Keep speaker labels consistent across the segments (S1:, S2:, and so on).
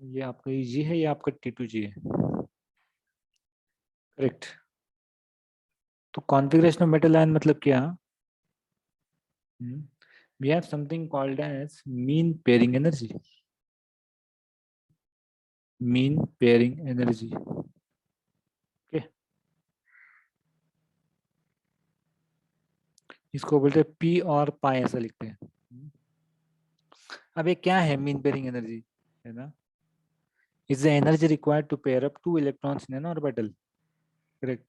S1: ये आपका Eg है, ये आपका T2G है, करेक्ट। तो कॉन्फ़िगरेशन ऑफ मेटल आयन मतलब क्या? We have something called as mean pairing energy. Mean pairing energy. Okay. इसको बोलते हैं P और पाई, ऐसा लिखते हैं। अब ये क्या है मीन पेयरिंग एनर्जी, है ना? Is the energy required to pair up two electrons in an orbital? Correct.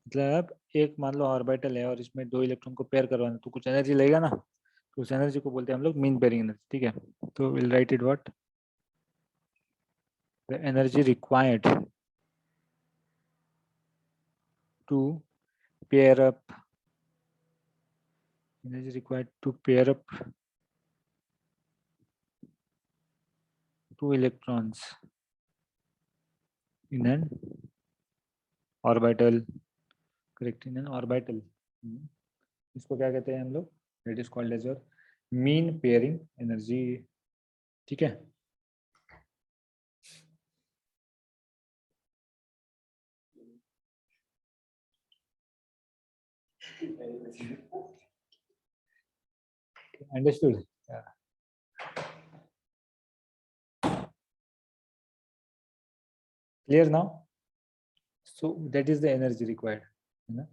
S1: मतलब एक मान लो ऑर्बिटल है और इसमें दो इलेक्ट्रॉन को पेयर करवाना, तो कुछ एनर्जी लगेगा ना, तो उस एनर्जी को बोलते हैं हम लोग मीन पेयरिंग एनर्जी, ठीक है। तो will write it what, the energy required to pair up, energy required to pair up two electrons in an orbital, correct, in an orbital. इसको क्या कहते हैं हम लोग? It is called as your mean pairing energy, ठीक है। Understood? Clear now? So that is the energy required, है ना।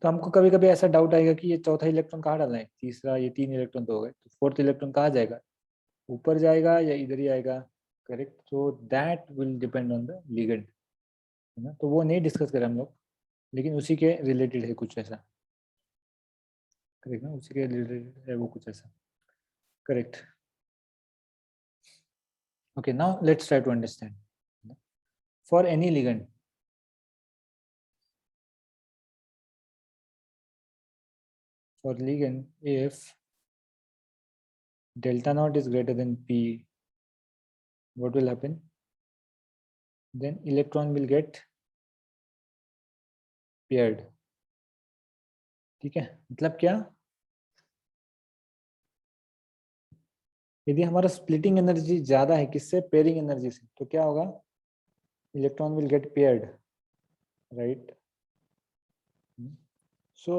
S1: तो हमको कभी कभी ऐसा डाउट आएगा कि ये चौथा इलेक्ट्रॉन कहाँ डालना है, तीसरा, ये तीन इलेक्ट्रॉन तो हो गए, तो फोर्थ इलेक्ट्रॉन कहाँ जाएगा, ऊपर जाएगा या इधर ही आएगा, correct. So that will depend on the ligand, है ना। तो वो नहीं डिस्कस करें हम लोग, लेकिन उसी के रिलेटेड है कुछ ऐसा, करेक्ट ना, उसी के रिलेटेड है वो कुछ ऐसा, correct. Okay, now let's try to understand. For any ligand, for ligand, if delta naught is greater than P, what will happen? Then electron will get paired, ठीक है। मतलब क्या, यदि हमारा स्प्लिटिंग एनर्जी ज्यादा है किससे, पेयरिंग एनर्जी से, तो क्या होगा, electron will get paired, right. So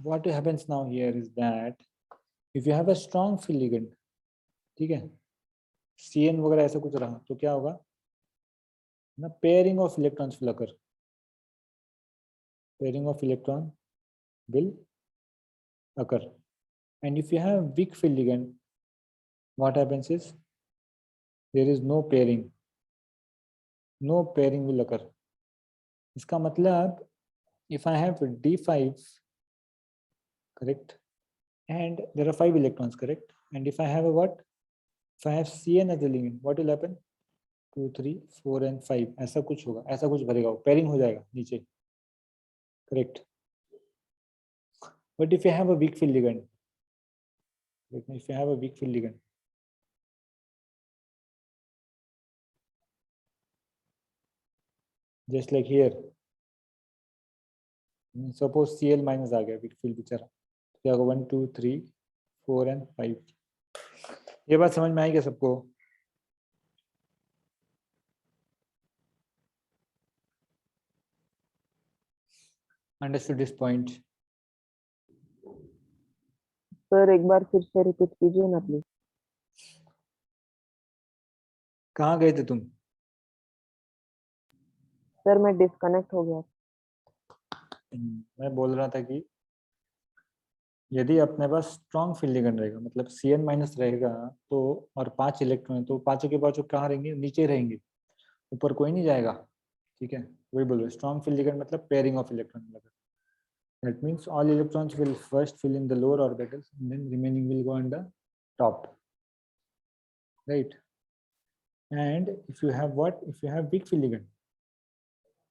S1: what happens now here is that if you have a strong field ligand, ठीक है, CN वगैरह ऐसा कुछ रहा, तो क्या होगा ना, pairing of electrons will occur, pairing of electron will occur. And if you have weak field ligand, what happens is there is no pairing, no pairing will occur. इसका मतलब if I have D5, correct, and there are 5 electrons, correct, and if I have a what, if I have Cn as a ligand, what will happen, 2 3 4 and 5, ऐसा कुछ होगा, ऐसा कुछ भरेगा, वो pairing हो जाएगा नीचे, correct. But if you have a weak field ligand, if you have a weak field ligand, just like here, suppose Cl minus आ गया, weak field बेचारा, क्या होगा, 1 2 3 4 and 5। ये बात समझ में आई क्या सबको? Understood this point?
S2: सर एक बार फिर से रिपीट कीजिए ना प्लीज।
S1: कहाँ गए थे तुम?
S2: सर मैं डिस्कनेक्ट हो गया।
S1: मैं बोल रहा था कि यदि अपने पास स्ट्रॉन्ग फील्ड लिगेंड रहेगा, मतलब Cn माइनस रहेगा, तो और 5 इलेक्ट्रॉन है, तो पांचों के पांचों कहाँ रहेंगे, नीचे रहेंगे, ऊपर कोई नहीं जाएगा, ठीक है। वही बोल रहे, स्ट्रॉन्ग फील्ड लिगेंड मतलब pairing of electron, that means all electrons will first fill in the lower orbitals and then remaining will go on the top, right. And if you have what, if you have weak field ligand,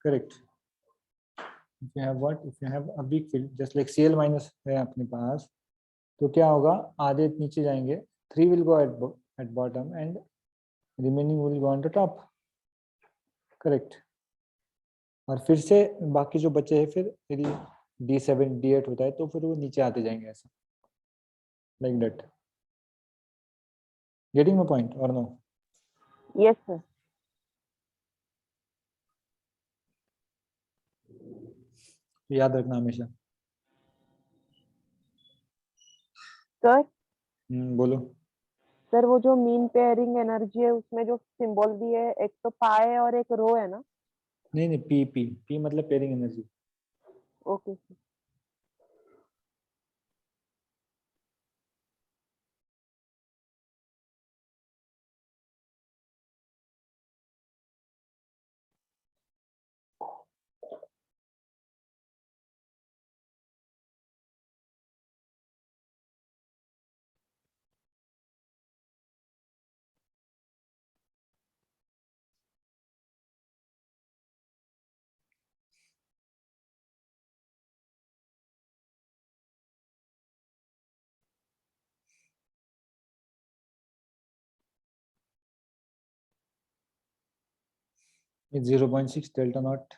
S1: correct, if you have what, if you have a weak field, just like Cl minus है अपने पास, तो क्या होगा, आधे नीचे जाएंगे, 3 will go at bottom and remaining will go on the top, correct. और फिर से बाकी जो बचे हैं, फिर यदि D7 D8 होता है तो फिर वो नीचे आते जाएंगे, ऐसा, like that. Getting my point or no?
S2: Yes sir.
S1: याद रखना हमेशा।
S2: सर
S1: बोलो।
S2: सर वो जो मीन पेयरिंग एनर्जी है उसमें जो सिंबल भी है, एक तो पाई है और एक रो है ना?
S1: नहीं नहीं, पी पी पी मतलब pairing energy.
S2: Okay sir.
S1: It's 0.6 delta naught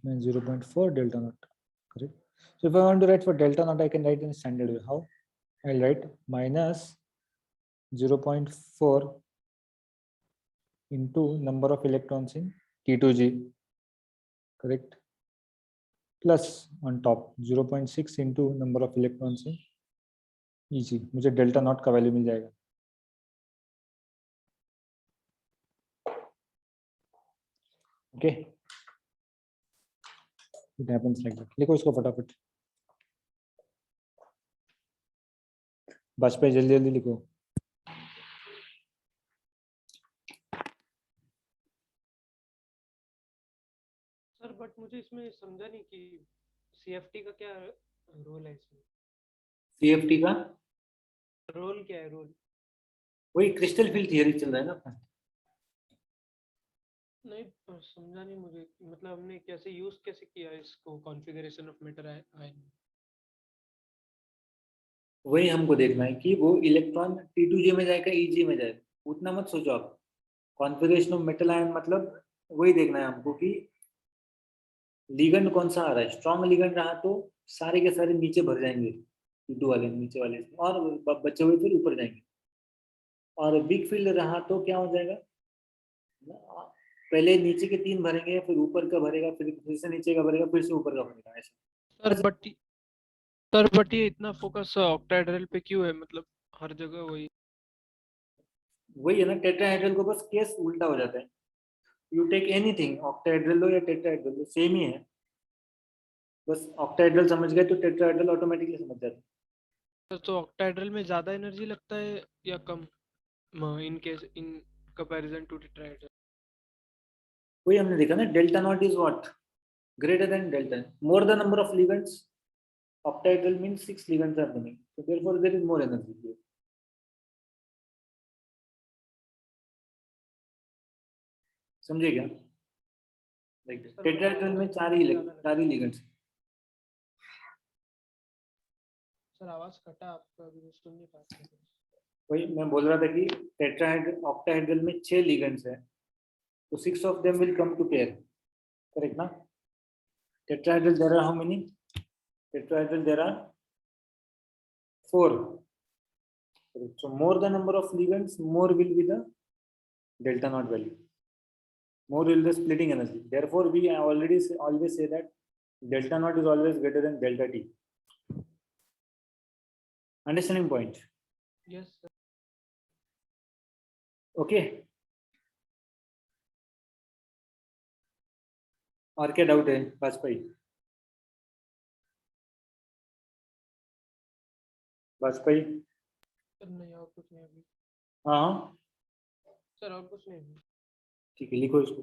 S1: and 0.4 delta naught. Correct. So if I want to write for delta naught, I can write in standard way. How? I'll write minus 0.4 into number of electrons in T2G. Correct. Plus on top 0.6 into number of electrons in EG. मुझे delta naught का value मिल जाएगा. Okay. It happens like that. लिखो इसको फटाफट. बस पे जल्दी जल्दी लिखो.
S3: सर बट मुझे इसमें समझा नहीं कि सीएफटी का क्या रोल है इसमें।
S1: CFT का
S3: रोल क्या है? रोल
S1: वही क्रिस्टल फील्ड थियरी चल रहा है ना अपना.
S3: नहीं समझा नहीं मुझे, मतलब हमने कैसे यूज कैसे किया इसको कॉन्फ़िगरेशन ऑफ मेटल आयन।
S1: वही हमको देखना है कि वो इलेक्ट्रॉन T2G में जाएगा EG में जाएगा. उतना मत सोचो आप. कॉन्फ़िगरेशन ऑफ मेटल आयन मतलब वही देखना है हमको कि लिगेंड कौन सा आ रहा है. स्ट्रॉन्ग लिगेंड रहा तो सारे के सारे नीचे भर जाएंगे T2 वाले नीचे वाले और बचे हुए फिर ऊपर जाएंगे. और वीक फील्ड रहा तो क्या हो जाएगा, पहले नीचे के 3 भरेंगे फिर ऊपर का भरेगा फिर से नीचे का भरेगा फिर से ऊपर का भरेगा ऐसा.
S3: सर बट ये इतना फोकस ऑक्टाहेड्रल पे क्यों है? मतलब हर जगह वही।
S1: वही है ना, टेट्राहेड्रल को बस केस उल्टा हो जाता है. यू टेक एनीथिंग, ऑक्टाहेड्रल लो या टेट्राहेड्रल लो सेम ही है. बस ऑक्टाहेड्रल समझ गए तो टेट्राहेड्रल ऑटोमेटिकली समझ जाते हैं.
S3: तो ऑक्टाहेड्रल में ज्यादा एनर्जी लगता है या कम in case in comparison to tetrahedral?
S1: वही हमने देखा ना, delta not is what greater than delta. More the number of ligands, octahedral means 6 ligands are running, so therefore there is more energy here. समझे क्या? लाइक टेट्राहेड्रल में 4 ही ligands.
S3: Sir आवाज कटा आपका, अभी सुन नहीं पाते।
S1: वही मैं बोल रहा था कि टेट्राहेड्रल ऑक्टाहेड्रल में 6 ligands है तो 6 of them will come to pair. Correct ना? Tetrahedral there are how many? Tetrahedral there are 4. So more the number of ligands, more will be the delta naught value. More will the splitting energy. Therefore, we always say that delta naught is always greater than delta T. Understanding point?
S3: Yes sir.
S1: Okay. और क्या doubt है Vajpayee? Vajpayee?
S3: Sir नहीं और कुछ नहीं अभी।
S1: हाँ
S3: sir और कुछ नहीं अभी।
S1: ठीक है, लिखो इसको.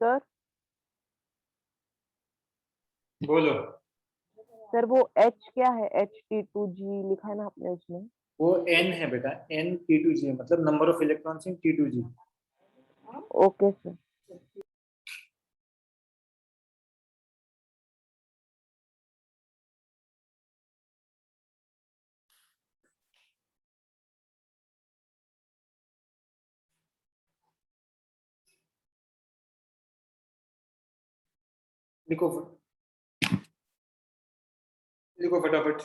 S2: सर
S1: बोलो.
S2: सर वो एच क्या है? H T2G लिखा है ना आपने उसमें?
S1: वो N है बेटा, N T2G मतलब number of electrons in T2G.
S2: Okay sir.
S1: लिखो. देखो फटाफट।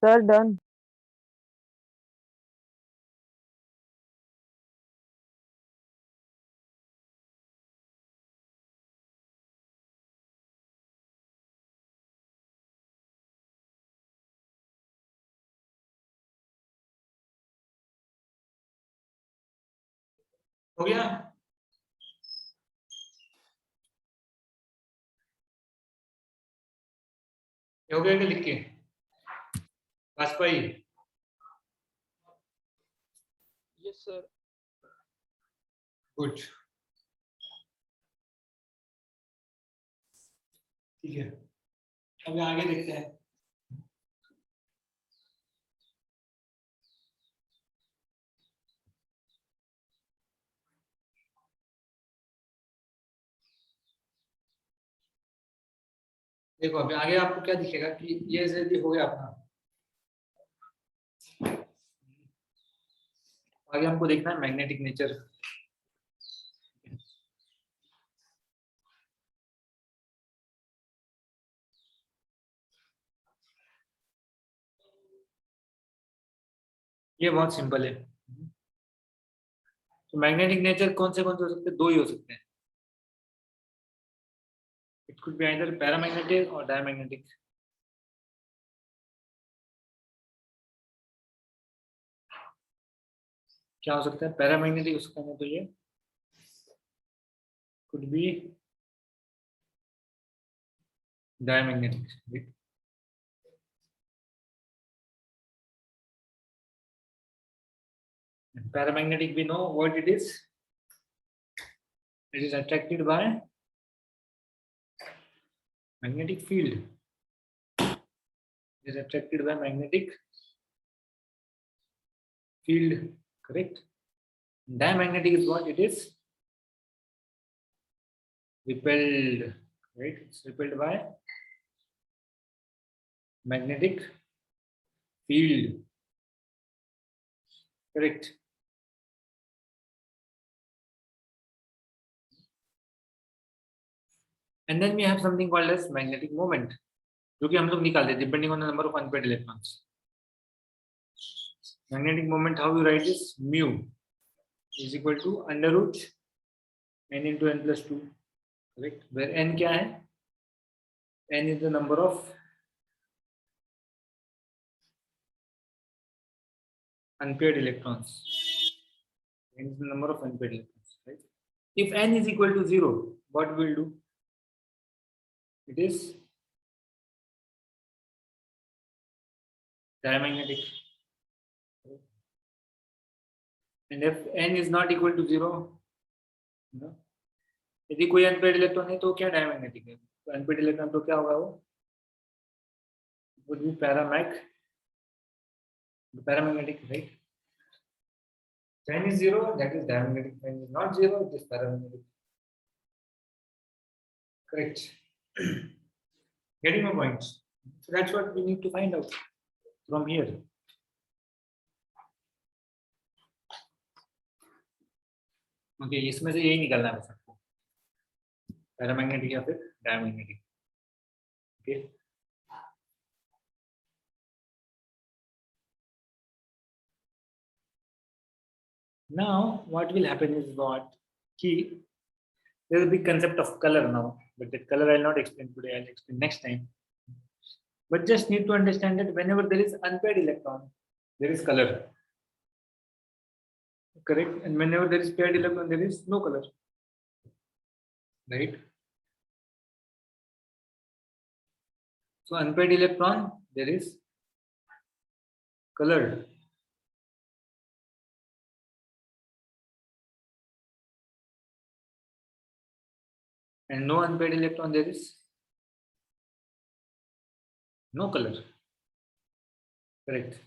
S2: Sir done.
S1: हो गया। हो गया क्या लिख के वाजपेयी?
S3: Yes sir.
S1: गुड, ठीक है। अभी आगे देखते हैं। देखो अभी आगे आपको क्या दिखेगा कि ये जल्दी हो गया अपना। आगे हमको देखना है मैग्नेटिक नेचर। ये बहुत सिंपल है। तो मैग्नेटिक नेचर कौन से हो सकते हैं? दो ही हो सकते हैं। It could be either paramagnetic और डायमैग्नेटिक। क्या हो सकता है? पैरामैग्नेटिक हो सकता है, तो ये could be diamagnetic. Paramagnetic, we know what it is. It is attracted by magnetic field. It is attracted by magnetic field, correct? Diamagnetic is what it is? Repelled, right? It's repelled by magnetic field. Correct. And then we have something called as magnetic moment, जो कि हम लोग निकालते हैं depending on the number of unpaired electrons. Magnetic moment, how you write is mu is equal to under root n into n plus 2. Correct. Where n क्या है? N is the number of unpaired electrons. N is the number of unpaired electrons. Right. If n is equal to 0, what will do? It is diamagnetic. And if n is not equal to 0, यदि कोई unpaired electron है तो क्या diamagnetic है? तो unpaired electron तो क्या होगा? वो would be paramagnetic, right? When is 0, that is diamagnetic. When is not 0, it is paramagnetic. Correct. Getting my point? So that's what we need to find out from here. Okay, इसमें से यही निकलना है सबको, पैरामैग्नेटिक या फिर diamagnetic. Okay. Now, what will happen is what? Key. There is a big concept of color now, but that color I will not explain today. I'll explain next time. But just need to understand that whenever there is unpaired electron, there is color. Correct? And whenever there is paired electron, there is no color. Right? So unpaired electron, there is color. And no unpaired electron, there is no color. Correct.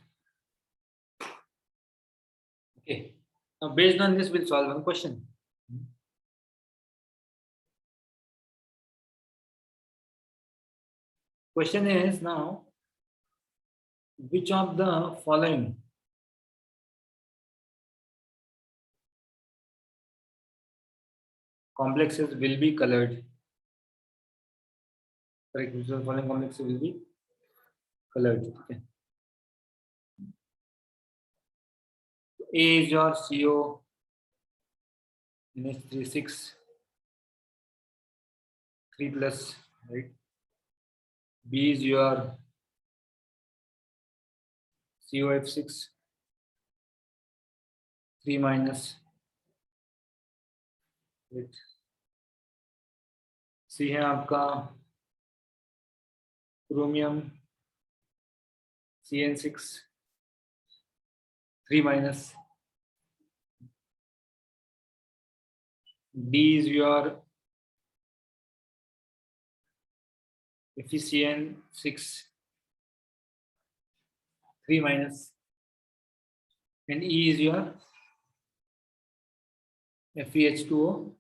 S1: Okay. Now based on this, we'll solve one question. Question is now, which of the following complexes will be colored? Correct. Which of the following complexes will be colored? Okay. A is your CO NH36 3 plus, right? B is your COF6 3 minus, right? C है आपका chromium CN6 3 minus. D is your FeCN6 3 minus, and E is your FeH2O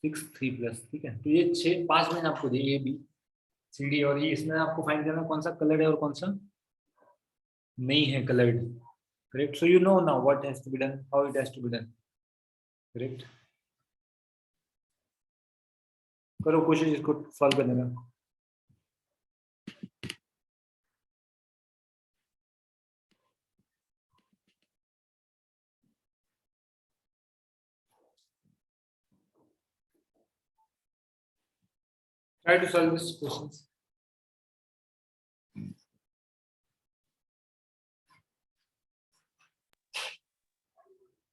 S1: 6 3 plus. ठीक है, तो ये 5 मैंने आपको दिए, A B C D और E. इसमें आपको फाइंड करना कौन सा कलर्ड है और कौन सा नहीं है coloured. Correct. So you know now what has to be done, how it has to be done. Correct. करो कोशिश इसको सॉल्व करने का. Try to solve these questions.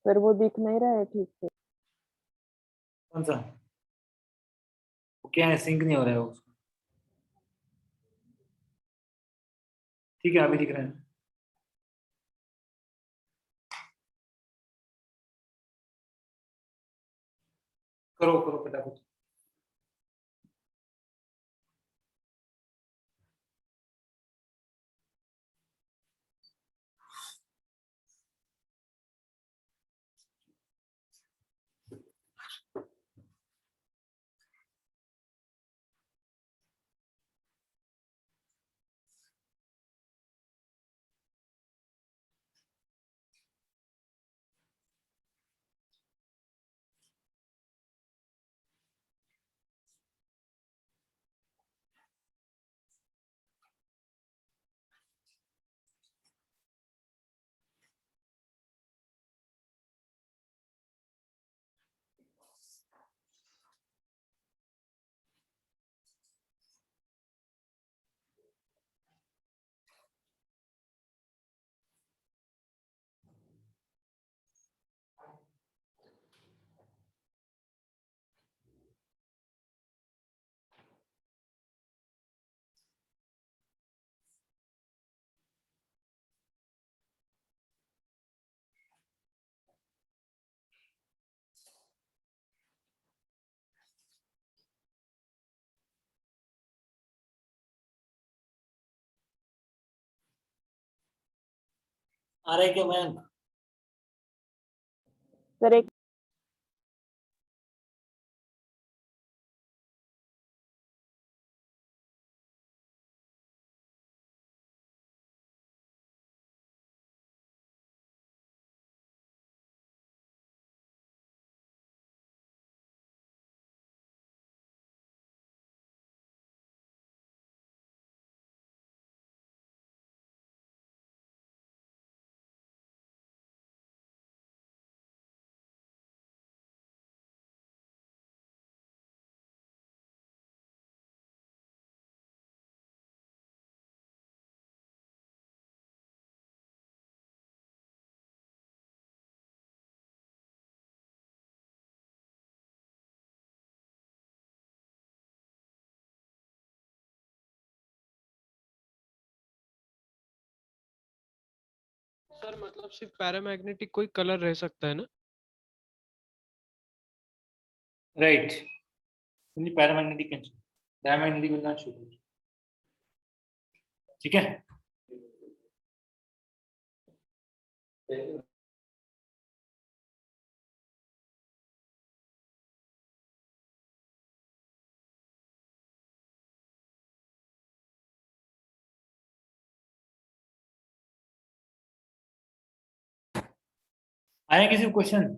S2: Sir वो दिख नहीं रहा है ठीक से.
S1: कौन सा? वो क्या है, सिंक नहीं हो रहा है उसको. ठीक है, अभी दिख रहा है. करो करो फटाफट. आ रहा है क्या मयंक?
S2: सर एक
S3: सर मतलब सिर्फ पैरामैग्नेटिक कोई कलर रह सकता है ना?
S1: Right, paramagnetic cancel, diamagnetic will not show. ठीक है। आया किसी को क्वेश्चन?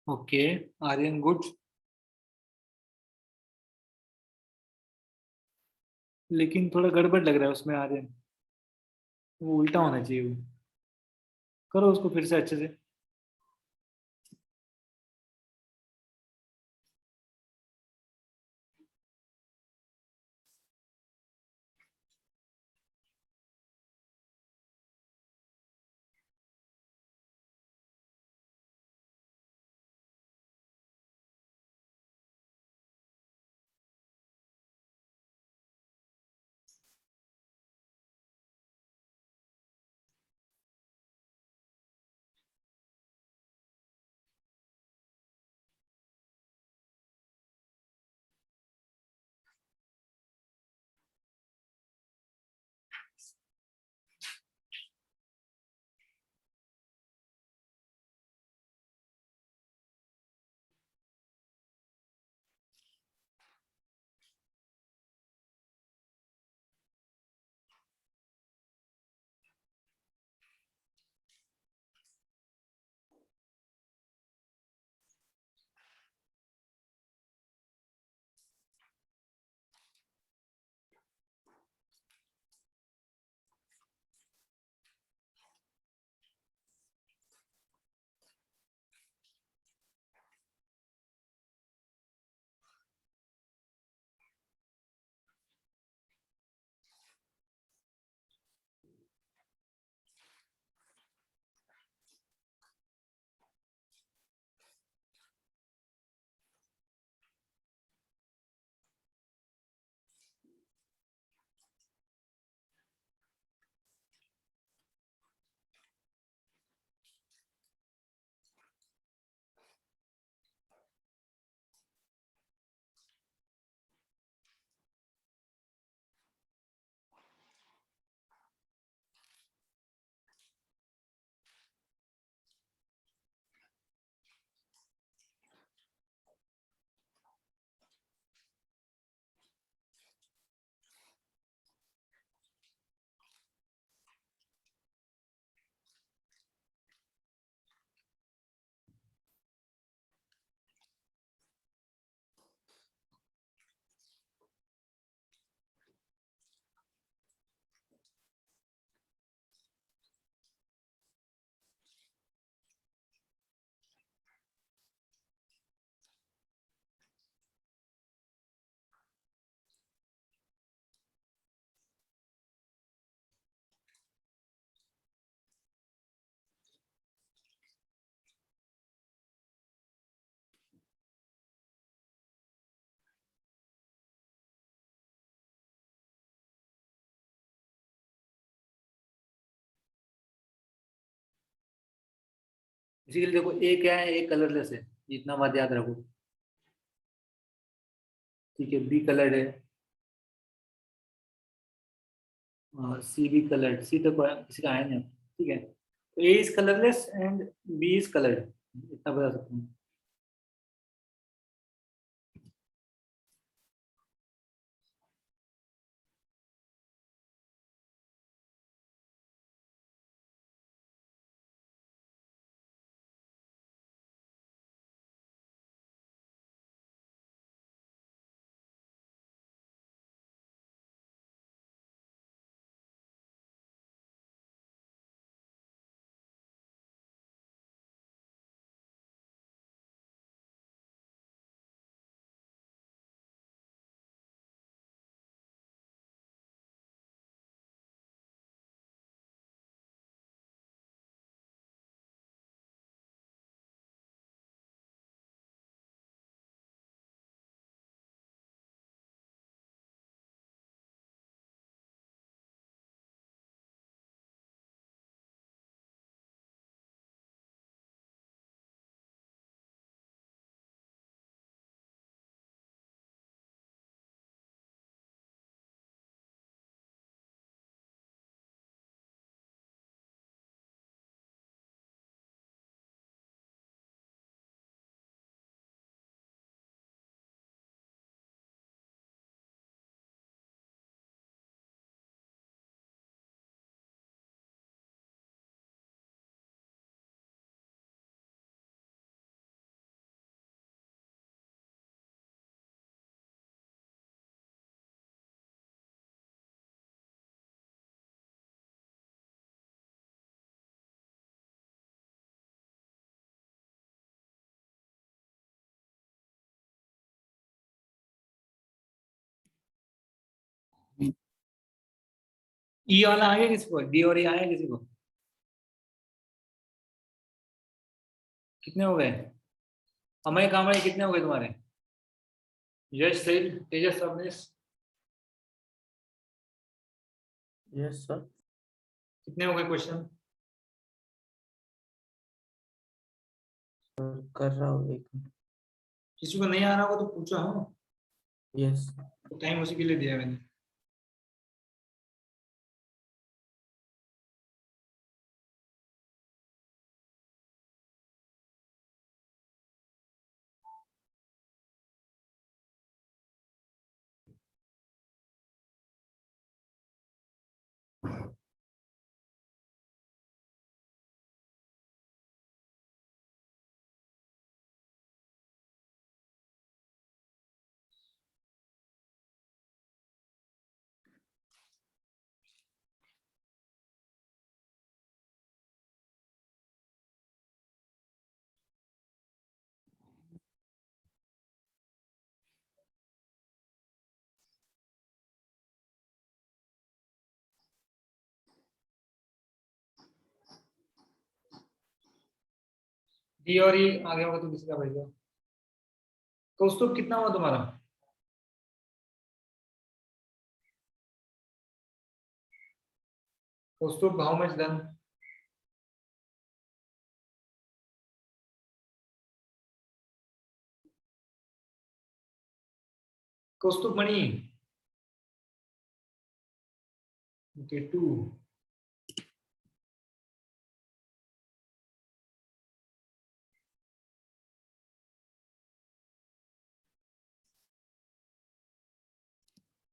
S1: ओके, आर्यन गुड, लेकिन थोड़ा गड़बड़ लग रहा है उसमें आर्यन, वो उल्टा होना चाहिए वो। करो उसको फिर से अच्छे से। इसी के लिए देखो ए क्या है, ए कलरलेस है, इतना बात याद रखो। ठीक है, बी कलर्ड है, सी भी कलर्ड, सी तो किसी का है नहीं। ठीक है, तो A is colourless and B is coloured, इतना बता सकता हूँ। ई वाला आ गया किसी को, डी और ई आया किसी को? कितने हो गए? अमय कामय कितने हो गए तुम्हारे? यश सहित तेजस अवनीश
S4: यस सर,
S1: कितने हो गए क्वेश्चन?
S4: कर रहा हूँ एक मिनट।
S1: किसी को नहीं आ रहा होगा तो पूछो, हाँ,
S4: यस
S1: टाइम उसी के लिए दिया है मैंने। डी और ई आ गया होगा तो किसी का भेजो। कौस्तुभ कितना हुआ तुम्हारा? Kaustubh how much done? Kaustubh Mani okay 2।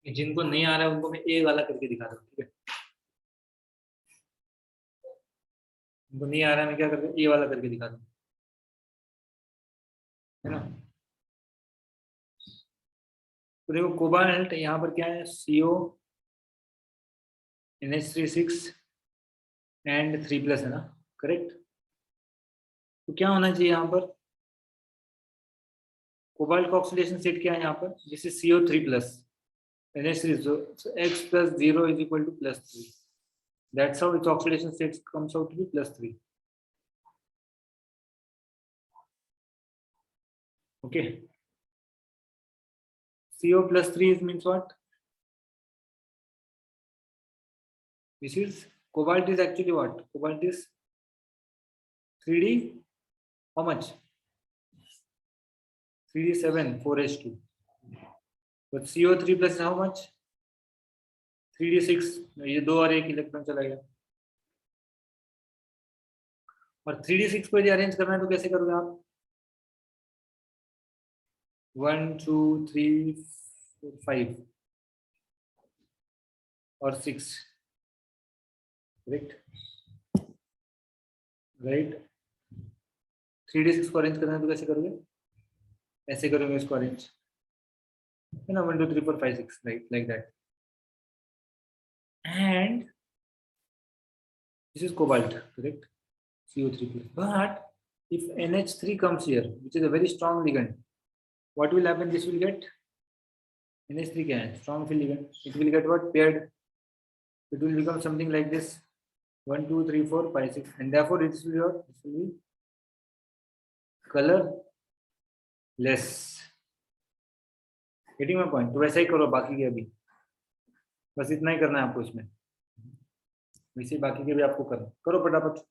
S1: जिनको नहीं आ रहा है उनको मैं ए वाला करके दिखा दूँ, ठीक है? उनको नहीं आ रहा है मैं क्या करके ए वाला करके दिखा दूँ, है ना? तो देखो कोबाल्ट यहाँ पर क्या है, CO NH36 एंड 3+ है ना, करेक्ट? तो क्या होना चाहिए यहाँ पर? कोबाल्ट का ऑक्सीडेशन स्टेट क्या है यहाँ पर? This is CO3+, NH3, so X plus 0 is equal to +3. That's how its oxidation state comes out to be +3. Okay. CO +3 is means what? This is cobalt is actually what? Cobalt is 3D How much? 3d7 4h2. But CO3 plus how much? 3d6. ये 2 और 1 electron चला गया. और 3d6 को यदि arrange करना है तो कैसे करोगे आप? 1 2 3 4 5 और 6. Correct, right. 3d6 को अरेंज करना है तो कैसे करोगे? ऐसे करोगे इसको अरेंज, है ना. 1 2 3 4 5 6, right, like that. And this is cobalt, correct? CO3 plus. But if NH3 comes here, which is a very strong ligand, what will happen? This will get NH3 क्या है? Strong field ligand. It will get what? Paired. It will become something like this: 1 2 3 4 5 6, and therefore this will be colorless. Getting my point? तो वैसा ही करो बाकी के अभी. बस इतना ही करना है आपको इसमें. वैसे बाकी के भी आपको करना. करो फटाफट.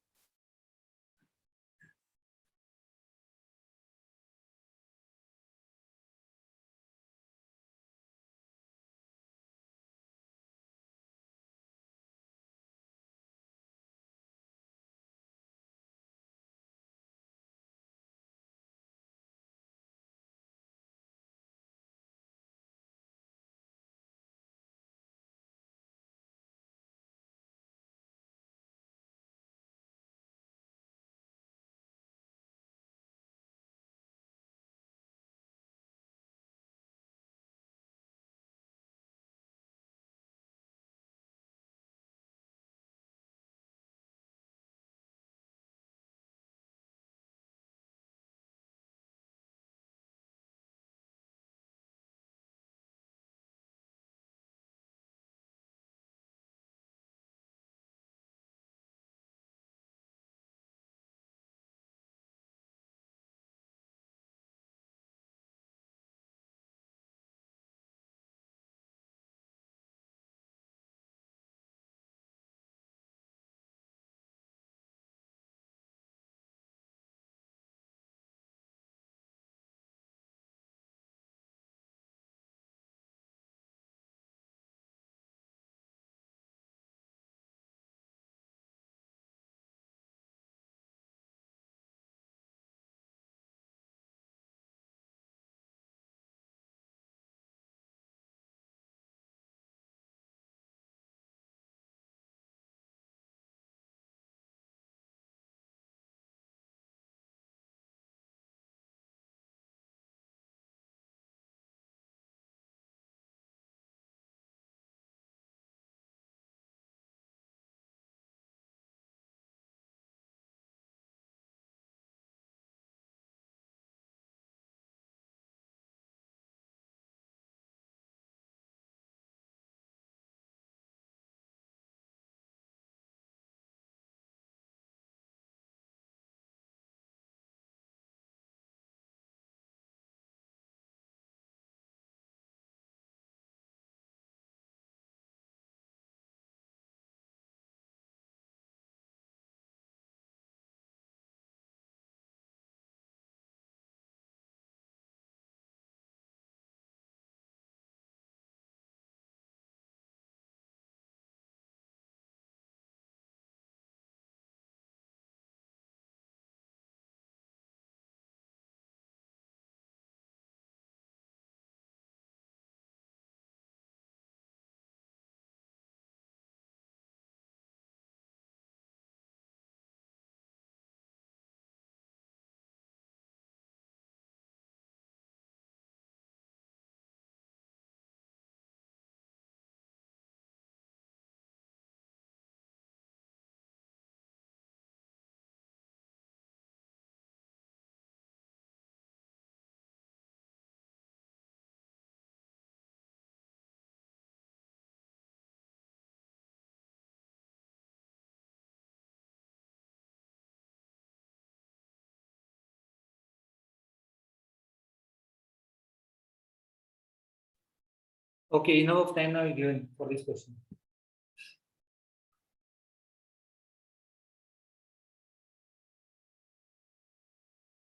S1: Okay, enough of time now given for this question.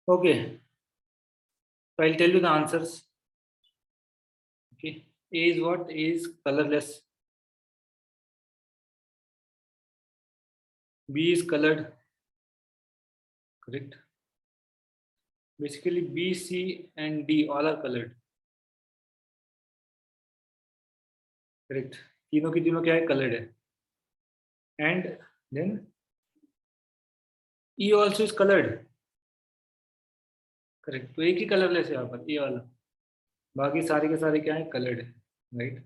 S1: Okay, so I'll tell you the answers. Okay, A is what? A is colorless. B is colored. Correct. Basically, B, C, and D all are colored. Correct. तीनों की तीनों क्या है? Colored है. And then E also is colored. Correct. तो एक ही colourless है यहाँ पर, ये वाला. बाकी सारे के सारे क्या है? कलर्ड है. राइट.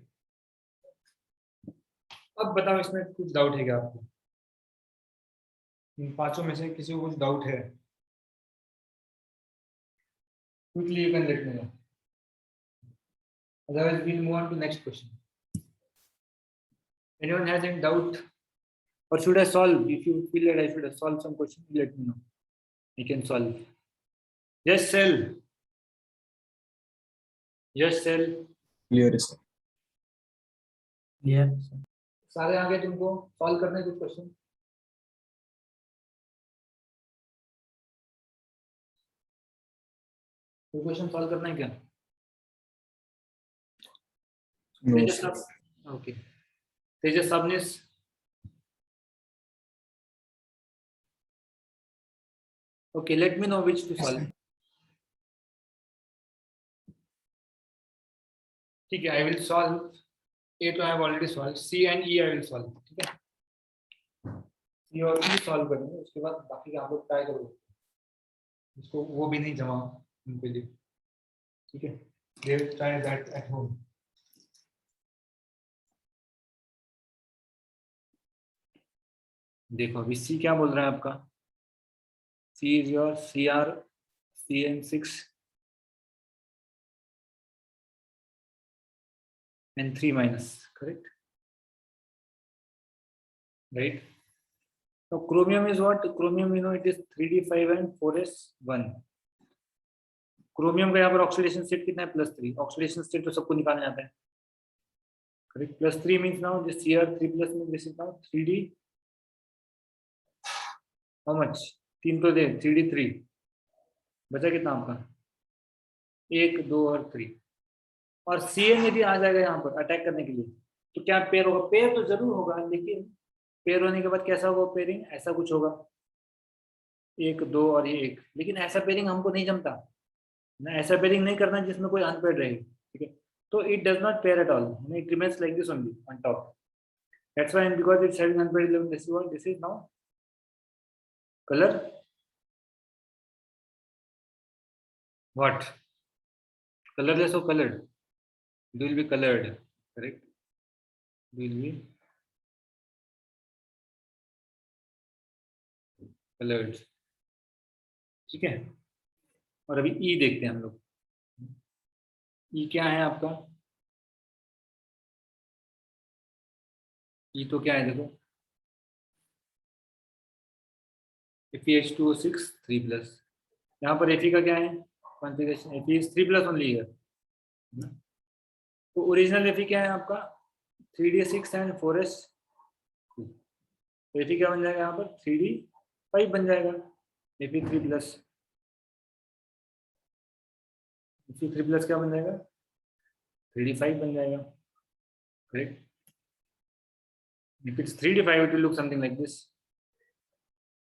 S1: अब बताओ इसमें कुछ डाउट है क्या आपको? इन पांचों में से किसी को कुछ डाउट है? Quickly you can let me know. Otherwise we will move on to next question. Anyone has any doubt or should I solve? If you feel that I should have solved some question, let me know. I can solve. Yes, Sel. Yes, Sel.
S5: Clear है sir.
S4: Yes, sir.
S1: सारे आ गए तुमको? Solve करने कुछ question? कोई question solve करना है क्या?
S5: नो
S1: तेजस
S5: सर.
S1: सब. Okay. Tejas Sabnis. Okay, let me know which to solve. ठीक है, I will solve. A तो I have already solved. C and E I will solve. ठीक है. C और E solve करेंगे. उसके बाद बाकी आप लोग ट्राई करो. इसको वो भी नहीं जमा उनके लिए. ठीक है. They will try that at home. देखो अभी C क्या बोल रहा है आपका? C is your CR CN6 and 3 minus, correct? Right? So chromium is what? Chromium, you know, it is 3d5 and 4s1. Chromium का यहाँ पर ऑक्सीडेशन स्टेट कितना है? +3. ऑक्सीडेशन स्टेट तो सबको निकालना आता है. Correct. +3 means now this Cr3 plus means this is now 3d. How much? 3 तो दे. 3d3. बचा कितना आपका? 1, 2 और 3. और Cn यदि आ जाएगा यहाँ पर अटैक करने के लिए तो क्या पेयर होगा? पेयर तो जरूर होगा, लेकिन पेयर होने के बाद कैसा होगा पेयरिंग? ऐसा कुछ होगा. 1, 2 और ये 1. लेकिन ऐसा पेयरिंग हमको नहीं जमता ना. ऐसा पेयरिंग नहीं करना जिसमें कोई अनपेयर्ड रहे. ठीक है. तो it does not pair at all. It remains like this only on top. That's why because it's having unpaired element. This is now color. What? Colorless or colored? It will be colored. Correct. It will be colored. ठीक है. और अभी E देखते हैं हम लोग. E क्या है आपका? E तो क्या है देखो. Fe2O6 3+. यहाँ पर Fe का क्या है कॉन्फ़िगरेशन? Fe is 3+ ओनली है. तो ओरिजिनल Fe क्या है आपका? 3d6 and 4s. Fe क्या बन जाएगा यहाँ पर? 3d5 बन जाएगा. Fe3+. Fe3+ क्या बन जाएगा? 3d5 बन जाएगा. Correct. If it's 3d5 it will look something like this.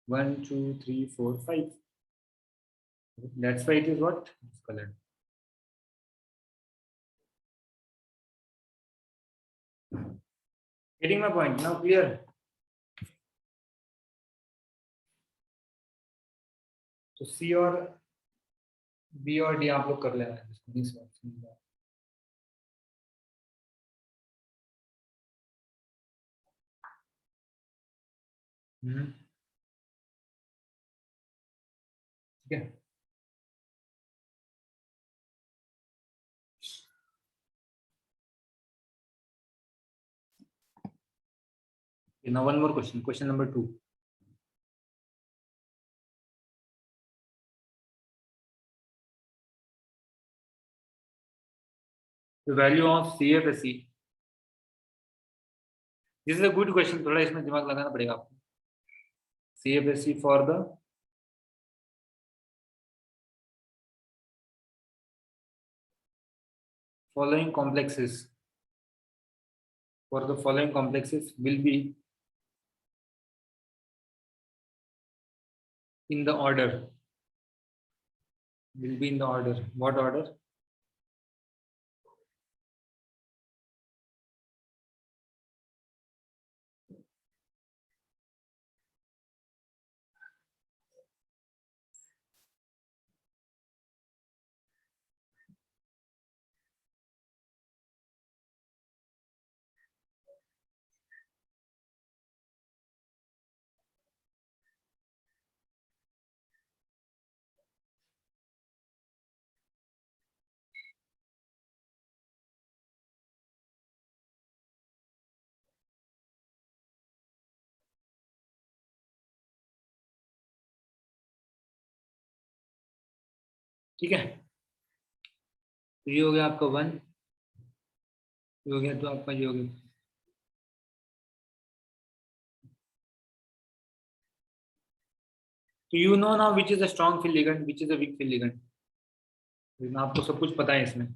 S1: 1, 2, 3, 4, 5. That's why it is what? It's colored. Getting my point now? Clear? तो C और B और D आप लोग कर लेना. ठीक है. Now one more question. Question number 2. The value of CFSE. This is a good question. थोड़ा इसमें दिमाग लगाना पड़ेगा आपको. CFSE for the following complexes for the following complexes will be in the order, what order? ठीक है, तो ये हो गया आपका 1, ये हो गया, तो आपका ये हो गया। तो you know now which is a strong field ligand, which is a weak field ligand, आपको सब कुछ पता है इसमें,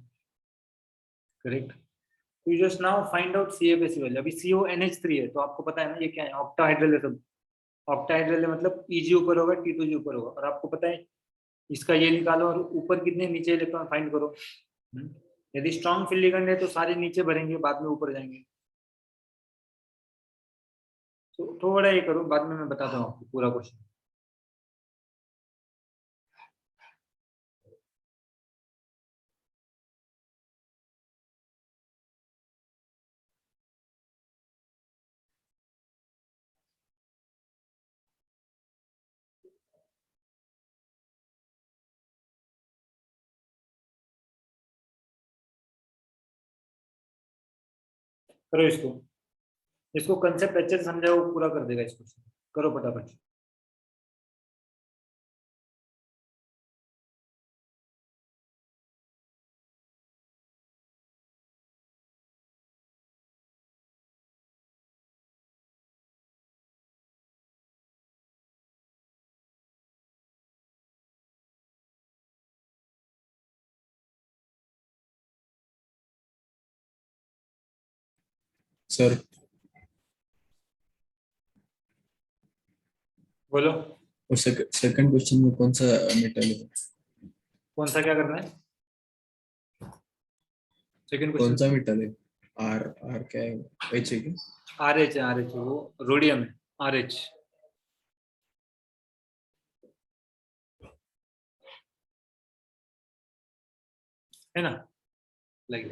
S1: करेक्ट। तो you just now find out CFAC value. अभी CONH3 है, तो आपको पता है ना ये क्या है, ऑक्टाहाइड्रल है सब। ऑक्टाहाइड्रल है मतलब EG ऊपर होगा, T2G ऊपर होगा, और आपको पता है इसका ये निकालो और ऊपर कितने नीचे इलेक्ट्रॉन फाइंड करो। यदि स्ट्रॉन्ग फील्ड लिगेंड है तो सारे नीचे भरेंगे, बाद में ऊपर जाएंगे। तो थोड़ा ये करो, बाद में मैं बताता हूँ आपको पूरा क्वेश्चन। करो इसको, इसको कंसेप्ट अच्छे से समझाओ, पूरा कर देगा इसको। करो फटाफट।
S5: सर
S1: बोलो,
S5: और सेकंड क्वेश्चन में कौन सा मेटल है?
S1: कौन सा क्या करना है? सेकंड
S5: कौन
S1: क्वेश्चन
S5: सा मेटल है? आर आर क्या है? एच है क्या?
S1: RH है, RH वो रोडियम है, RH। है ना, लाइक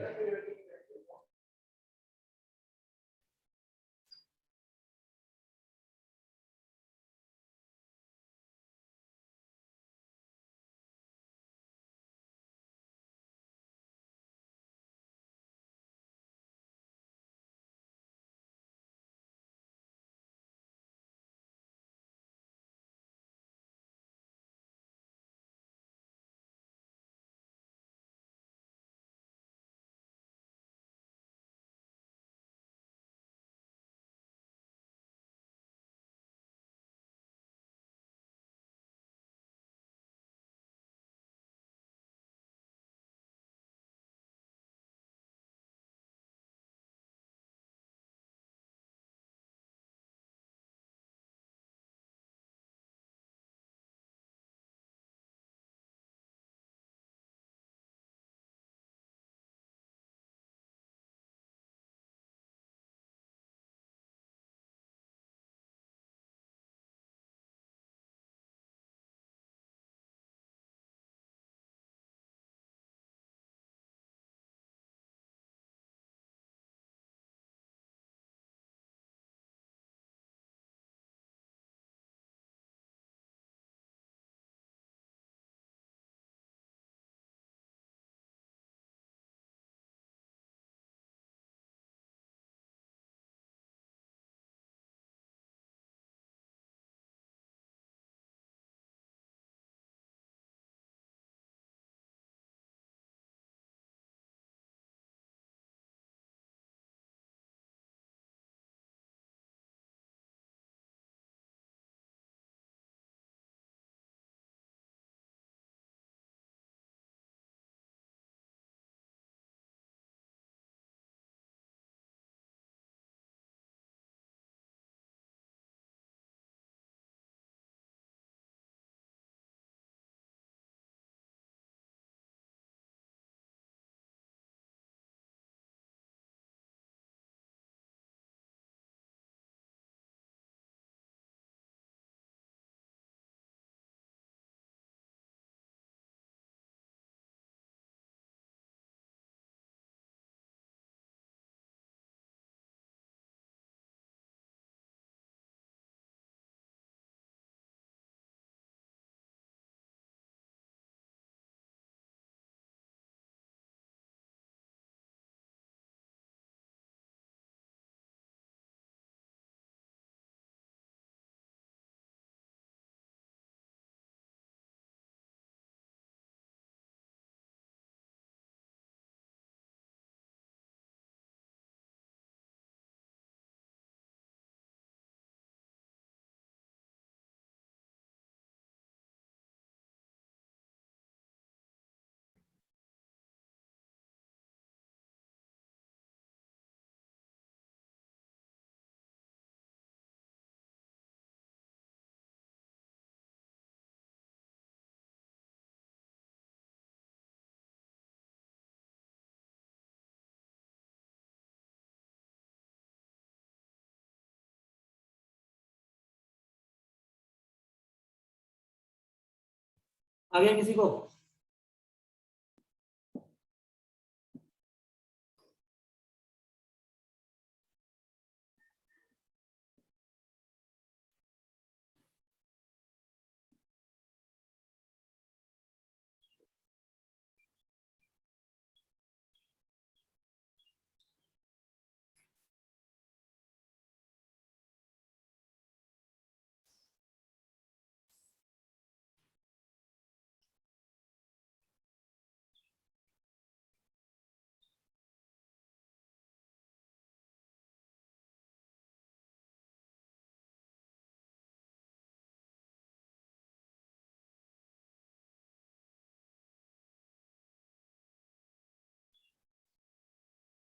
S6: आ गया किसी को?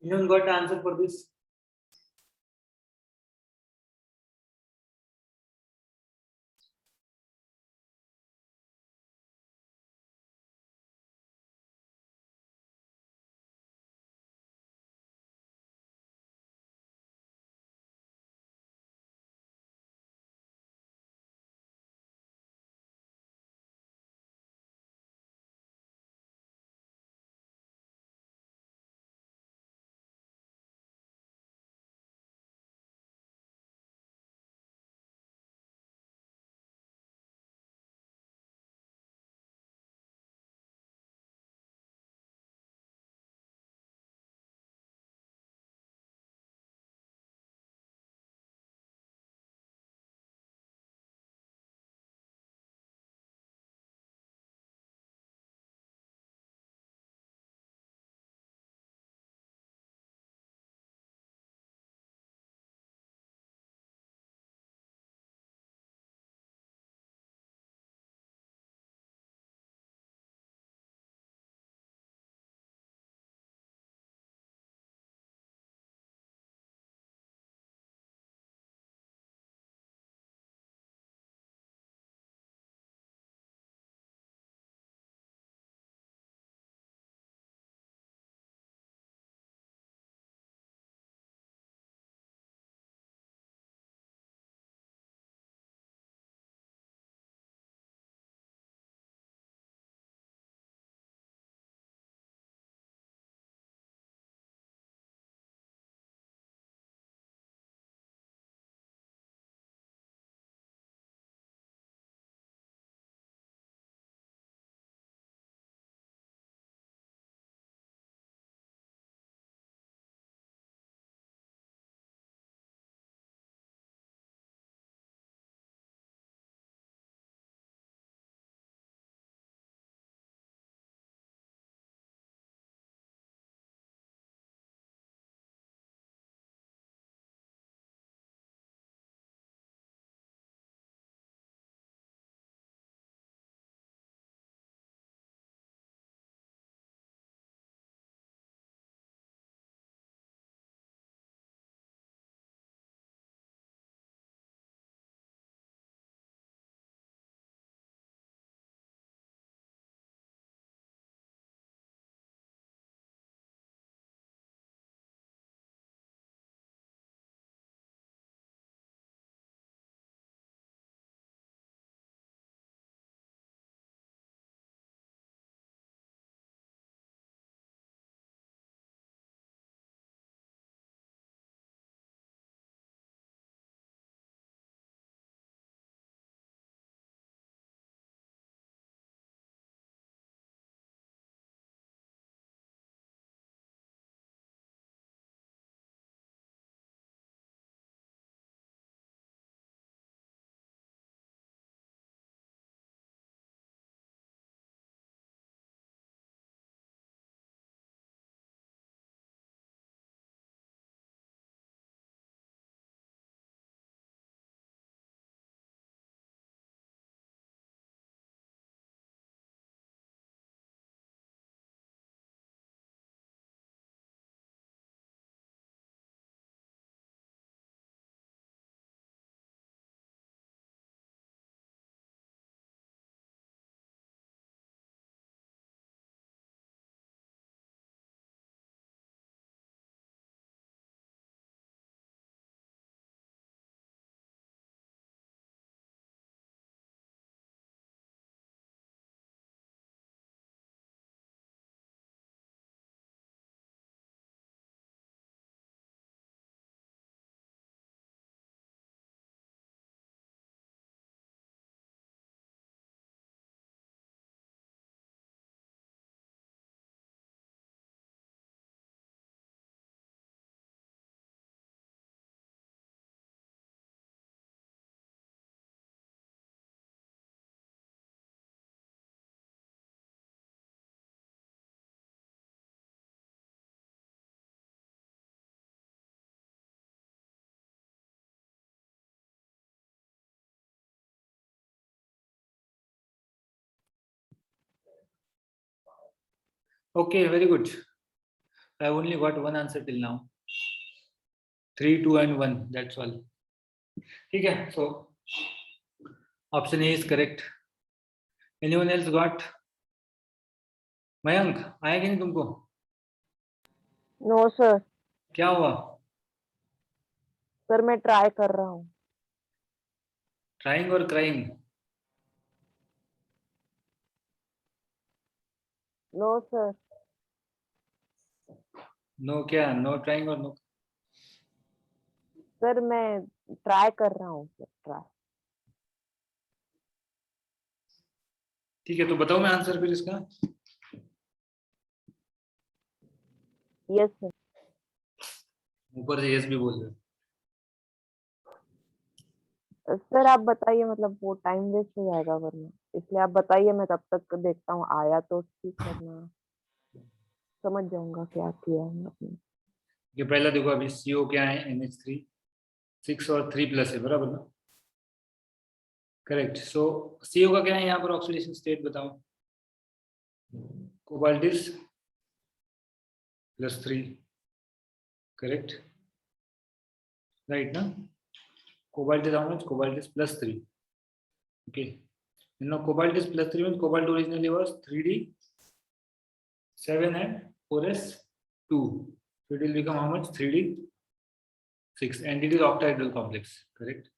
S6: You got the answer for this?
S1: Okay, very good. I only got one answer till now. 3, 2 and 1, that's all. ठीक है, so option A is correct. Anyone else got? Mayank आया कि नहीं तुमको?
S2: नो सर,
S1: क्या हुआ?
S2: सर मैं ट्राई कर रहा हूँ.
S1: Trying or crying?
S2: No sir.
S1: No क्या? No trying or no?
S2: Sir मैं ट्राई कर रहा हूँ सर, ट्राई.
S1: ठीक है, तो बताओ मैं आंसर फिर इसका.
S2: Yes sir.
S1: ऊपर से यस भी बोल रहे हो.
S2: सर आप बताइए, मतलब वो टाइम वेस्ट हो जाएगा वरना, इसलिए आप बताइए, मैं तब तक देखता हूँ, आया तो ठीक, करना समझ जाऊंगा क्या किया है आपने.
S1: ये पहला देखो, अभी CO क्या है? NH3 6 और 3 प्लस है, बराबर ना? करेक्ट. सो CO का क्या है यहाँ पर ऑक्सीडेशन स्टेट बताओ. कोबाल्ट इज +3, करेक्ट, राइट ना? Cobalt is how much? Cobalt is +3. Okay. Now cobalt is +3 means cobalt originally was 3d7 and 4s2. So it will become how much? 3d6 and it is octahedral complex. Correct.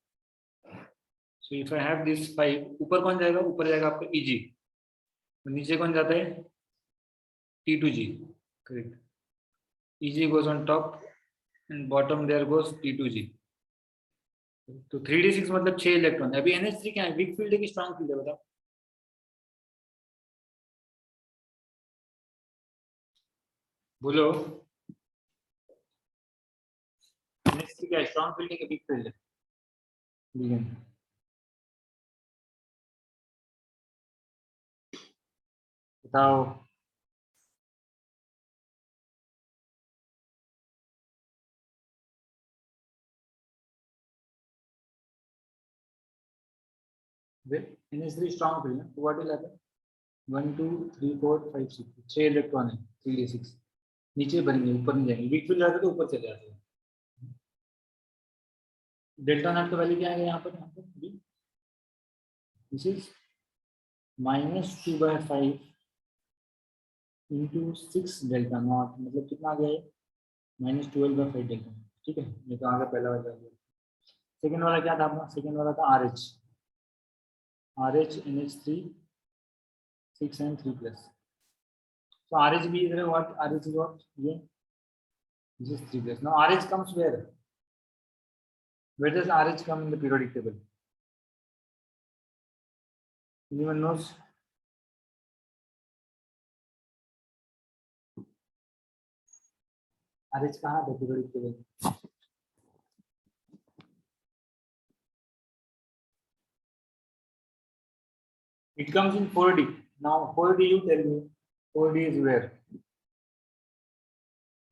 S1: So if I have this 5, ऊपर कौन जाएगा? ऊपर जाएगा आपका Eg. तो नीचे कौन जाता है? T2g. Correct. Eg goes on top and bottom there goes T2g. तो 3d6 मतलब 6 इलेक्ट्रॉन. अभी NH3 क्या है? वीक फील्ड है कि स्ट्रांग फील्ड है बताओ. बोलो. NH3 क्या है? स्ट्रांग फील्ड है कि वीक फील्ड है? बताओ. NH3 स्ट्रांग फील्ड है, तो व्हाट विल हैपन? 1 2 3 4 5 6 6 इलेक्ट्रॉन है. 3d6 नीचे बनेंगे, ऊपर नहीं जाएंगे. वीक फील्ड रहता है तो ऊपर चले जाते हैं. डेल्टा नॉट का वैल्यू क्या है यहाँ पर? This is -2/5 into 6 delta not, मतलब कितना आ गया? -12/5 डेल्टा. ठीक है, ये तो आगे पहला वाला. सेकेंड वाला क्या था अपना? सेकेंड वाला था RH NH3 6 and 3 plus. So RH is what? RH is what? Yeah. This is 3 plus. Now RH comes where? Where does RH come in the periodic table? Anyone knows? RH कहाँ है periodic table? It comes in 4D. Now 4D, you tell me. 4D is where?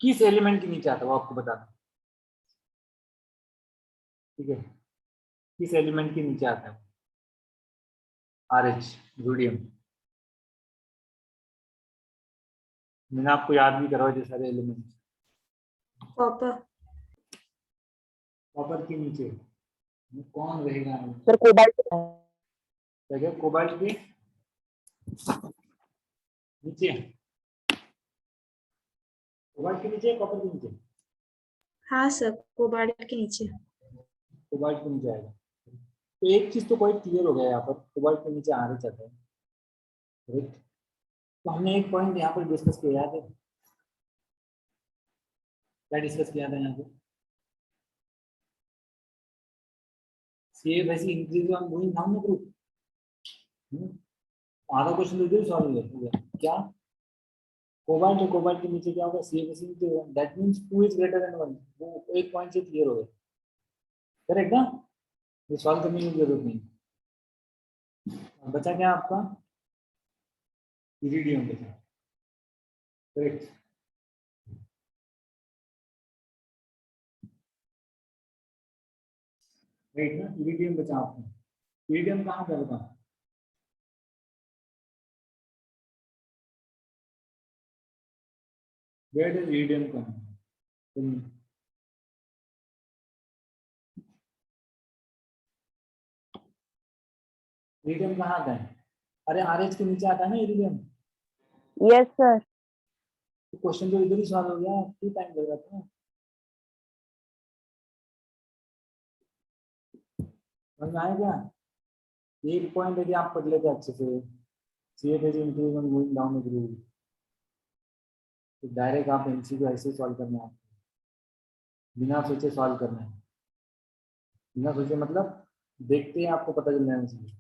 S1: किस element के नीचे आता है वो आपको बताना. ठीक है, किस एलिमेंट के नीचे आता है? RH, sodium. मैंने आपको याद भी करवाया जो सारे एलिमेंट.
S7: कॉपर.
S1: कॉपर के नीचे कौन रहेगा?
S2: Sir cobalt.
S1: क्या? कोबाल्ट के नीचे. कोबाल्ट के नीचे, कॉपर के नीचे?
S7: हाँ सर, कोबाल्ट के नीचे.
S1: कोबाल्ट के नीचे आएगा. तो एक चीज तो क्वाइट क्लियर हो गया यहाँ पर, कोबाल्ट के नीचे आना चाहता है. राइट. तो हमने एक पॉइंट यहाँ पर डिस्कस किया, याद है? क्या डिस्कस किया था यहाँ पे? सी वैसे increase on going down the group. आधा क्वेश्चन तो सॉल्व हो गया. क्या? कोबाल्ट है, कोबाल्ट के नीचे क्या होगा? सी वैसे नीचे. That means 2 is greater than 1. वो एक पॉइंट से क्लियर हो गया. करेक्ट ना? ये सॉल्व करने की जरूरत नहीं. बचा क्या आपका? इरिडियम बचा. करेक्ट. राइट ना? इरिडियम बचा आपको. इरिडियम कहाँ पे बता? Where does indium come? Indium कहाँ आता है? अरे आरएच के नीचे आता है ना ईडियम।
S2: Yes sir.
S1: तो क्वेश्चन तो इधर ही सॉल्व हो गया, क्यों टाइम लग रहा था? समझ में आया क्या? एक पॉइंट यदि आप पढ़ लेते अच्छे से, CF is increase on moving down the groove, तो डायरेक्ट आप एमसीक्यू ऐसे सॉल्व करना है, बिना सोचे सॉल्व करना है। बिना सोचे मतलब देखते ही आपको पता चल जाना चाहिए।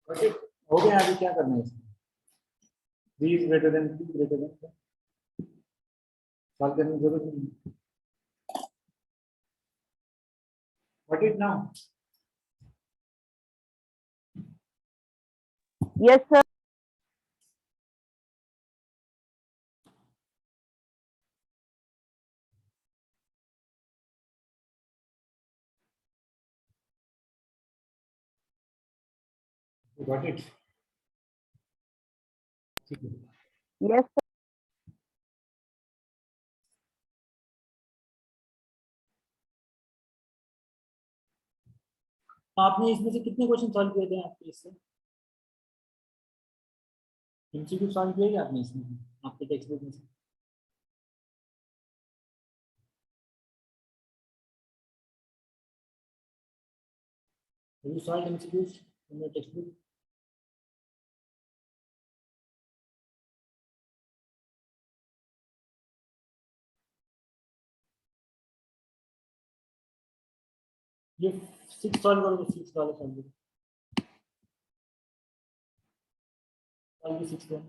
S1: ओके, हो गया। अभी क्या करना है इसमें? 3 is greater than 2 greater than, solve करने की जरूरत नहीं। What is now?
S2: Yes sir.
S1: Got it? ठीक है।
S2: Yes sir.
S1: आपने इसमें से कितने क्वेश्चन सॉल्व किए थे आपके इससे? एमसीक्यू सॉल्व किए क्या आपने इसमें आपके टेक्स्ट बुक में से? Have you solved MCQs in your textbook? ये 6 सॉल्व करो, 6 वाला सॉल्व करो, सॉल्व 6 को।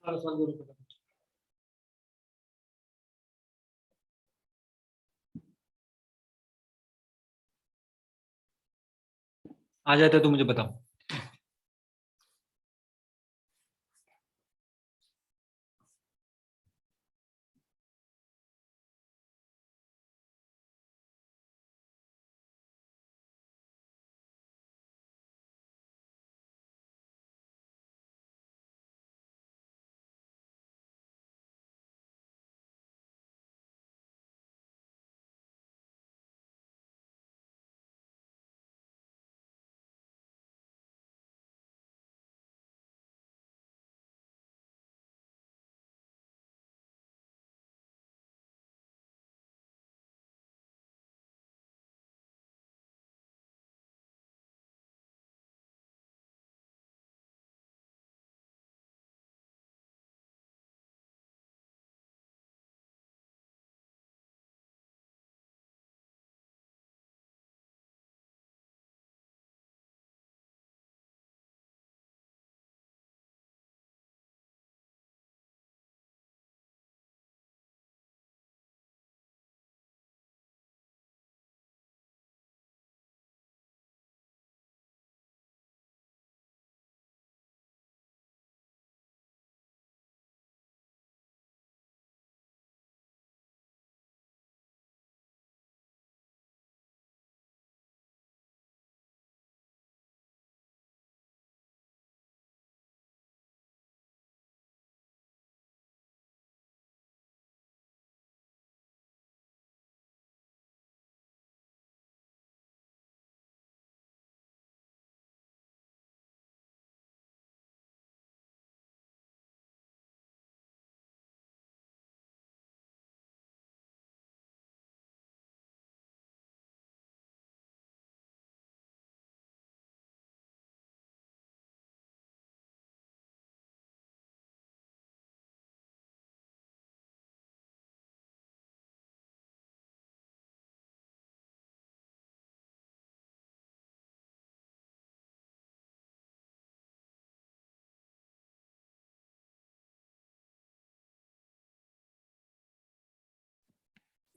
S1: सॉल्व करो फटाफट। आ जाता है तो मुझे बताओ।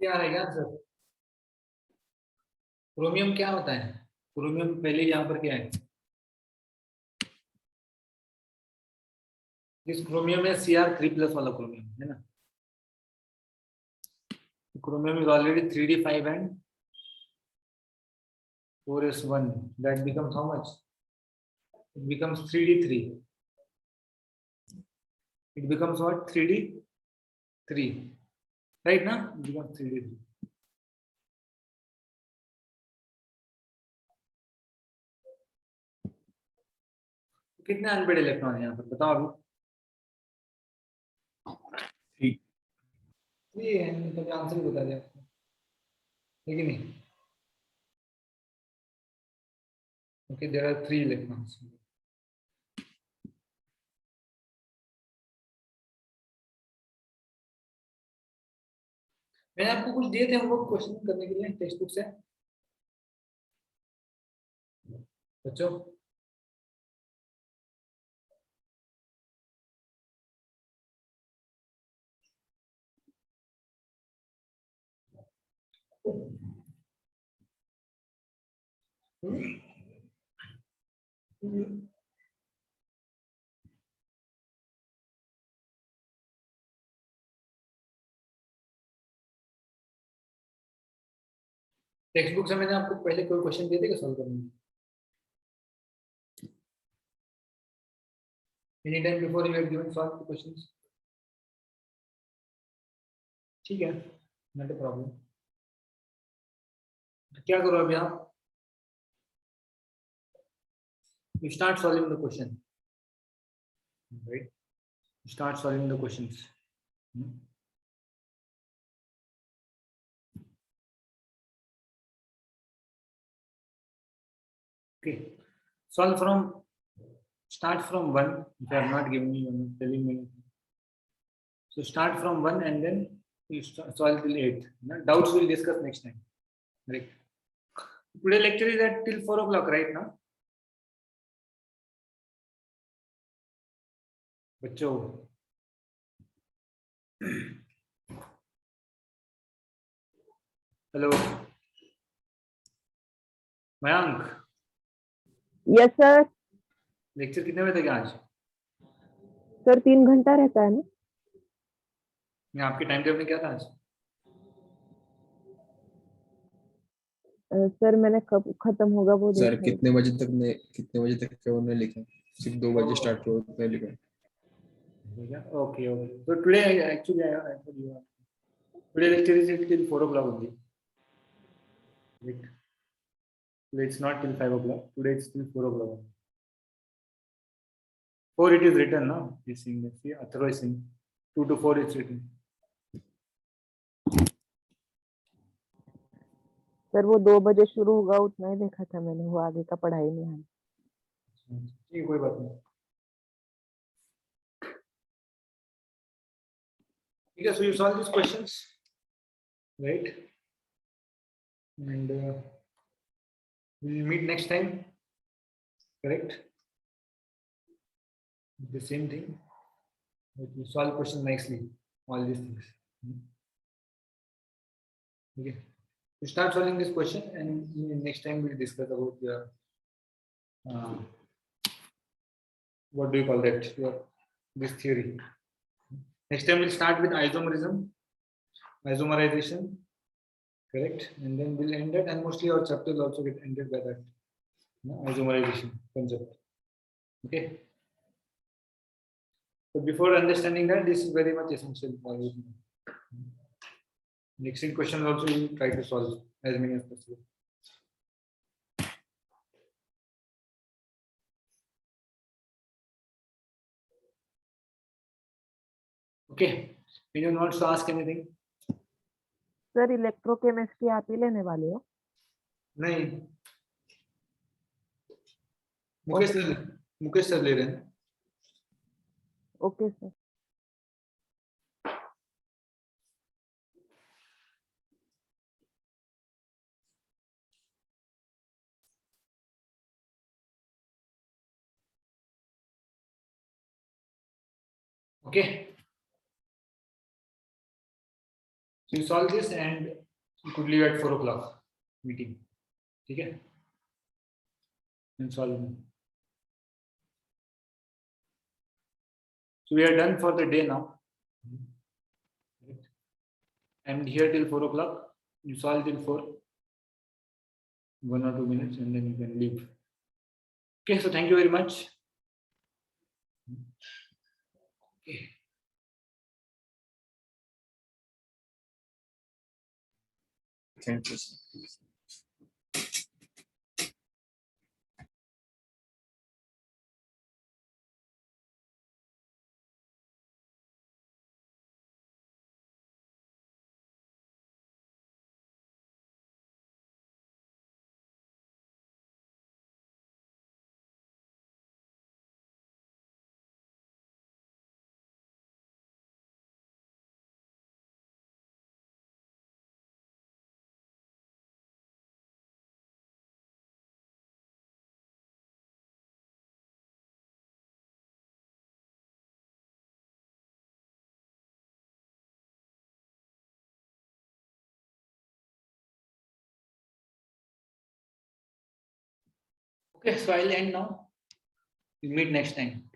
S6: क्या रहेगा आंसर? क्रोमियम क्या होता है? क्रोमियम पहले यहाँ पर क्या है? इस क्रोमियम में Cr3+ वाला क्रोमियम है ना. Chromium is already 3d5 and 4s1. That becomes how much? It becomes 3d3. It becomes what? 3d3. Right now? It becomes 3d3. कितने अनपेड इलेक्ट्रॉन है यहाँ पर बताओ अभी?
S5: 3.
S6: ये है तो आंसर ही बता दिया आपको, है कि नहीं? Okay, there are 3 electrons. मैंने आपको कुछ दिए थे होमवर्क क्वेश्चन करने के लिए टेक्स्ट बुक से बच्चों. टेक्स्ट बुक से मैंने आपको पहले कोई क्वेश्चन दिए थे क्या सॉल्व करने? Any time before you have given solve the questions. ठीक है, नॉट अ प्रॉब्लम. तो क्या करो अभी आप? You start solving the question, right? You start solving the questions. Okay, solve from, start from 1. If I have not given you, I'm telling me. So start from 1 and then you solve till 8. Doubts we'll discuss next time, right? Today lecture is at till 4 o'clock, right now? बच्चों, hello Mayank,
S2: yes sir.
S6: Lecture कितने बजे तक है आज?
S2: Sir 3 घंटा रहता है ना?
S6: मैं आपके टाइम टेबल में क्या था आज?
S2: सर मैंने कब खत्म होगा वो
S5: सर
S2: देखा.
S5: कितने बजे तक का उन्होंने लिखा? सिर्फ 2 बजे स्टार्ट हुआ उतना लिखा.
S6: Okay, okay. So today actually I told you today lecture is till 4 o'clock only. Right? Today it's not till 5 o'clock. Today it's till 4 o'clock. 4 it is written now. This thing, see, otherwise thing 2 to 4 it's written.
S2: Sir वो 2 बजे शुरू होगा उतना ही देखा था मैंने, वो आगे का पढ़ाई में है.
S6: ठीक है, कोई बात नहीं. ठीक है, so you solve these questions, right? And we'll meet next time, correct? The same thing, but you solve question nicely, all these things. Okay, you start solving this question and next time we'll discuss about your what do you call that, your this theory. Next time we'll start with isomerization, correct? And then we'll end it, and mostly our chapter will also get ended by that, isomerization concept. Okay, but before understanding that, this is very much essential for you. Next question also you try to solve as many as possible. Okay, anyone wants to ask anything?
S2: Sir electrochemistry आप ही लेने वाले हो?
S6: नहीं, Mukesh sir ले रहे हैं.
S2: Okay sir.
S6: Okay, So you solve this and you could leave at 4 o'clock meeting. Okay? And solve. So we are done for the day now. I'm here till 4 o'clock. You solve till 4. 1 or 2 minutes and then you can leave. Okay, so thank you very much. Okay.
S5: Thank you, sir.
S6: Okay, so I'll end now. We'll meet next time.